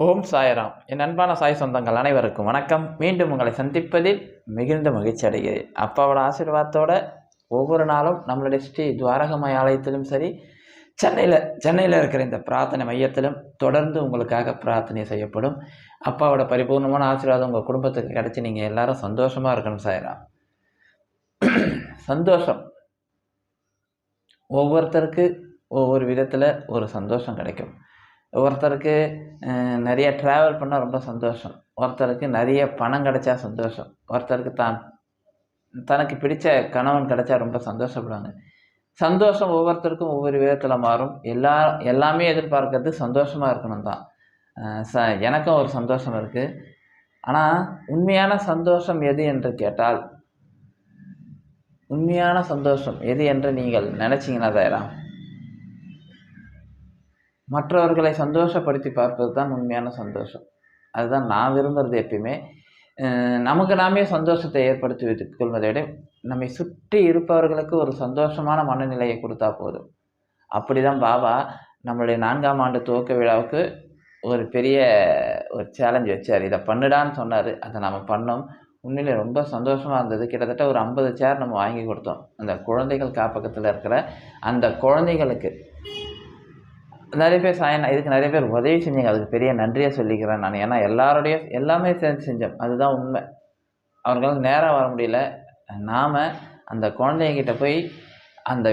ஓம் சாய்ராம். என் அன்பான சாய் சொந்தங்கள் அனைவருக்கும் வணக்கம். மீண்டும் உங்களை சந்திப்பதில் மிகுந்த மகிழ்ச்சி அடைகிறேன். அப்பாவோட ஆசீர்வாதத்தோட ஒவ்வொரு நாளும் நம்மளுடைய ஸ்ரீ துவாரகமாய் ஆலயத்திலும் சரி, சென்னையில் இருக்கிற இந்த பிரார்த்தனை மையத்திலும் தொடர்ந்து உங்களுக்காக பிரார்த்தனை செய்யப்படும். அப்பாவோட பரிபூர்ணமான ஆசீர்வாதம் உங்கள் குடும்பத்துக்கு கிடச்சி நீங்கள் எல்லாரும் சந்தோஷமாக இருக்கணும் சாய்ராம். சந்தோஷம் ஒவ்வொருத்தருக்கு ஒவ்வொரு விதத்தில் ஒரு சந்தோஷம் கிடைக்கும். ஒருத்தருக்கு நிறைய ட்ராவல் பண்ணால் ரொம்ப சந்தோஷம், ஒருத்தருக்கு நிறைய பணம் கிடைச்சா சந்தோஷம், ஒருத்தருக்கு தனக்கு பிடித்த கணவன் கிடைச்சா ரொம்ப சந்தோஷப்படுவாங்க. சந்தோஷம் ஒவ்வொருத்தருக்கும் ஒவ்வொரு விதத்தில் மாறும். எல்லாமே எதிர்பார்க்கறது சந்தோஷமாக இருக்கணும் தான். எனக்கும் ஒரு சந்தோஷம் இருக்குது. ஆனால் உண்மையான சந்தோஷம் எது என்று கேட்டால், உண்மையான சந்தோஷம் எது என்று நீங்கள் நினச்சிங்கன்னா தாயிரம், மற்றவர்களை சந்தோஷப்படுத்தி பார்ப்பது தான் உண்மையான சந்தோஷம். அதுதான் நான் விரும்புகிறது. எப்பயுமே நமக்கு நாமே சந்தோஷத்தை ஏற்படுத்தி வைத்துக் கொள்வதை விட நம்மை சுற்றி இருப்பவர்களுக்கு ஒரு சந்தோஷமான மனநிலையை கொடுத்தா போதும். அப்படி தான் பாபா நம்மளுடைய 4ஆம் ஆண்டு துவக்க விழாவுக்கு ஒரு பெரிய சேலஞ்ச் வச்சார். இதை பண்ணுடான்னு சொன்னார். அதை நம்ம பண்ணோம். உண்மையிலே ரொம்ப சந்தோஷமாக இருந்தது. கிட்டத்தட்ட ஒரு 50 சேர் நம்ம வாங்கி கொடுத்தோம். அந்த குழந்தைகள் காப்பகத்தில் இருக்கிற அந்த குழந்தைகளுக்கு நிறைய பேர் இதுக்கு நிறைய பேர் உதவி செஞ்சீங்க. அதுக்கு பெரிய நன்றியாக சொல்லிக்கிறேன் நான். ஏன்னா எல்லாமே சேர்ந்து செஞ்சோம். அதுதான் உண்மை. அவர்களால் நேராக வர முடியல. நாம் அந்த குழந்தைங்கிட்ட போய் அந்த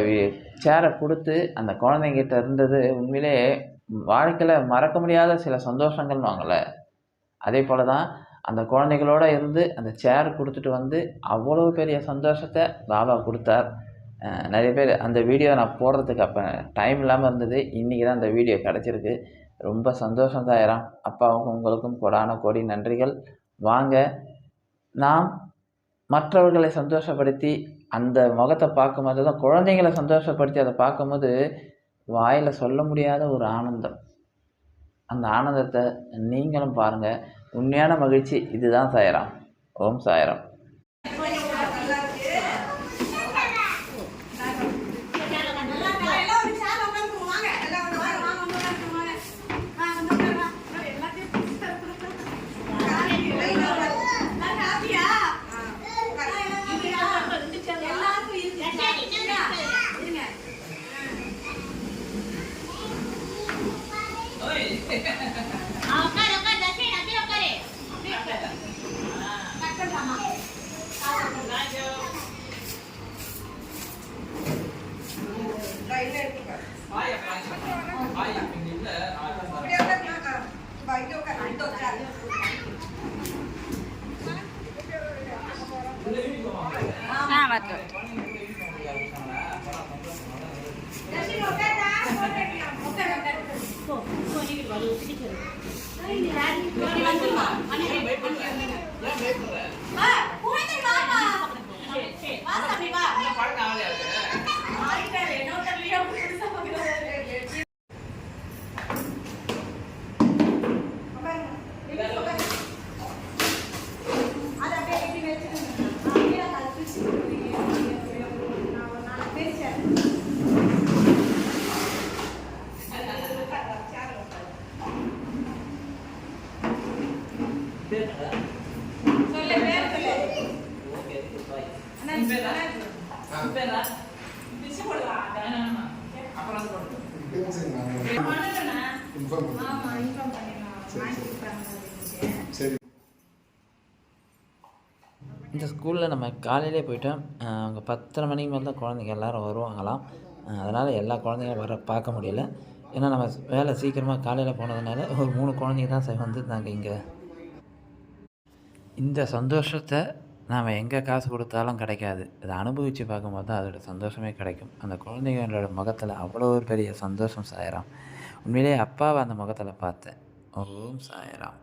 சேரை கொடுத்து அந்த குழந்தைங்கிட்ட இருந்தது உண்மையிலே வாழ்க்கையில் மறக்க முடியாத சில சந்தோஷங்கள் வாங்கலை. அதே போல் தான் அந்த குழந்தைகளோடு இருந்து அந்த சேர் கொடுத்துட்டு வந்து அவ்வளோ பெரிய சந்தோஷத்தை பாபா கொடுத்தார். நிறைய பேர் அந்த வீடியோ நான் போடுறதுக்கு அப்போ டைம் இல்லாமல் இருந்தது. இன்றைக்கி தான் அந்த வீடியோ கிடச்சிருக்கு. ரொம்ப சந்தோஷம் தாயிரம். அப்பாவுக்கும் உங்களுக்கும் கோடான கோடி நன்றிகள். வாங்க, நாம் மற்றவர்களை சந்தோஷப்படுத்தி அந்த முகத்தை பார்க்கும்போது தான், குழந்தைங்களை சந்தோஷப்படுத்தி அதை பார்க்கும்போது வாயில் சொல்ல முடியாத ஒரு ஆனந்தம். அந்த ஆனந்தத்தை நீங்களும் பாருங்கள். உண்மையான மகிழ்ச்சி இதுதான் சாய்ராம். ஓம் சாய்ராம். இந்த ஸ்கூலில் நம்ம காலையிலே போயிட்டோம். அங்கே 10:30 மணிக்கு மேலே தான் குழந்தைங்க எல்லோரும் வருவாங்களாம். அதனால் எல்லா குழந்தைங்களும் பார்க்க முடியல. ஏன்னா நம்ம வேலை சீக்கிரமாக காலையில் போனதுனால ஒரு 3 குழந்தைங்க தான் வந்துருந்தாங்க இங்கே. இந்த சந்தோஷத்தை நாம் எங்கே காசு கொடுத்தாலும் கிடைக்காது. அதை அனுபவித்து பார்க்கும்போது தான் அதோடய சந்தோஷமே கிடைக்கும். அந்த குழந்தைங்களோட முகத்தில் அவ்வளோ ஒரு பெரிய சந்தோஷம் சாய்ராம். உண்மையிலே அப்பாவை அந்த முகத்தில் பார்த்தேன். ஓம் சாய்ராம்.